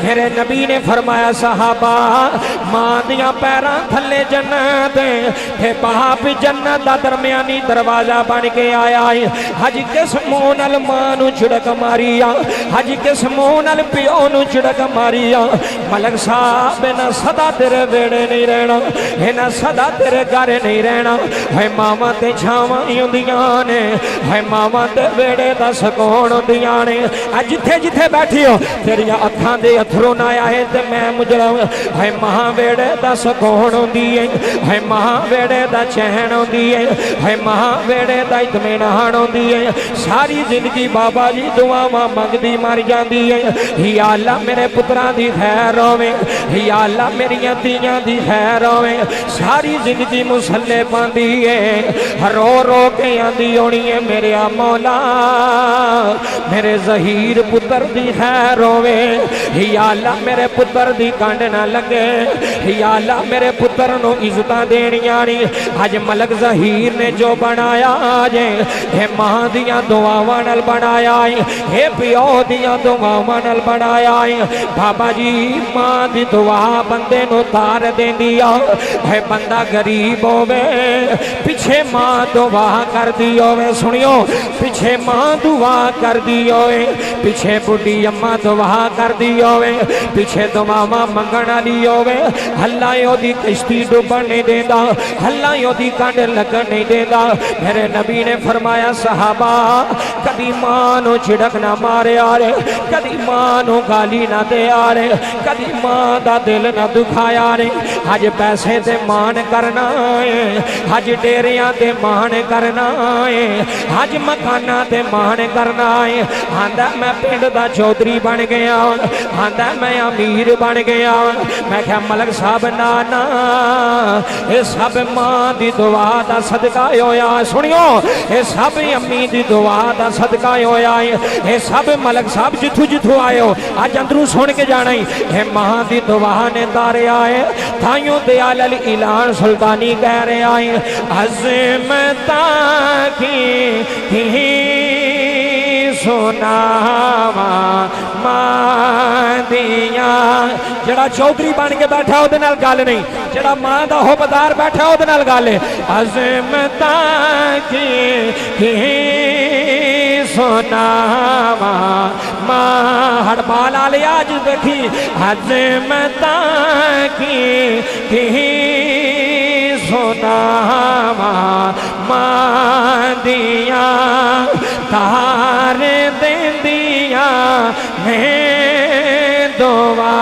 मेरे नबी ने फरमाया सहाबा मां दियां पैरां थले जन्नत ते बाप जन्नत दा दरमियानी दरवाजा बन के आया है। हज किस मुंह नाल मां नूं झिड़क मारी आ, हज किस मुंह नाल पिओ नूं झिड़क मारी आ। मलक साहब इन्हां सदा तेरे वेड़े नहीं रहना, इन्हां सदा तेरे घर नहीं रहना। है मावां ते छावां हुंदियां ने, है मावां ते वेड़े दा सकून हुंदियां ने। जिथे जिथे बैठी हो तेरिया अखां दे अथरों ना आए ते मैं मुजरम। है मां वेड़े दा सकून हुंदी है मां वेड़े दा चैन हुंदी है मां वेड़े दा इत्मीनान हुंदी है। सारी जिंदगी बाबा जी दुआवां मंगदी मर जांदी है। या अल्लाह मेरे पुत्रां दी खैर होवे, या अल्लाह मेरियां धीआं दी खैर होवे। सारी जिंदगी मुसल्ले पांदी है, रो रो के आंदी होनी है मेरे मौला मेरे ज़हीर पुत्र दी खैर होवे। या अल्लाह मेरे पुत्र दी कंड ना लगे, या अल्लाह मेरे पुत्र नूं इज्जतां देनियां नी। अज मलक ज़हीर ने जो बनाया जे हे मां दियां दुआवां नाल बनाया है, हे पिओ दियां दुआवां नाल बनाया है। बाबा जी मां दी दुआ बंदे नूं तार देंदी आ। है बंदा गरीब होवे पिछे मां दुआ कर दी होवे, सुनियो पिछे मां दुआ कर दी होवे, पिछे बुढ़ी अम्मा दुआ कर दी होवे, पिछे दुआवां मंगण वाली होवे। हल्ला ओदी किश्ती डुबन नहीं देंदा, हल्ला ओदी कंड लगन नहीं देंदा। मेरे नबी ने फरमाया सहाबा कदी मां नूं झिड़क ना मारिया रे, कदी मां नूं गाली ना दिया रे, कदी मां दा दिल ना दुखाया रे। अज पैसे ते मान करना है, अज डेरियां ते मान करना है, अज मकाना ते मान करना है। आंदा मैं पिंड दा चौधरी बन गया, आंदा मैं अमीर बन गया। मैं क्या मलक साहब ना ना ये सब मां दी दुआ दा सदका होया। सुनियो ये सब अम्मी दी दुआ दा सदका होया है। ये सब मलक साहब जिथू जिथू आए हो अज अंदरू सुन के जाना ही ये मां दी दुआ ने तारिया है। थाइयों दयाल अल ऐलान सुल्तानी कह रहे हैं अज़मता की सुनावा मां दिया। जड़ा चौधरी बन के बैठा उहदे नाल गल नहीं, जड़ा मां दा होबदार बैठा उहदे नाल गल है। अज़मता की सुनावा मां हड़बाल आले आज देखी अज़मता की सुनावा मां दिया तार देंदिया मैं दुआ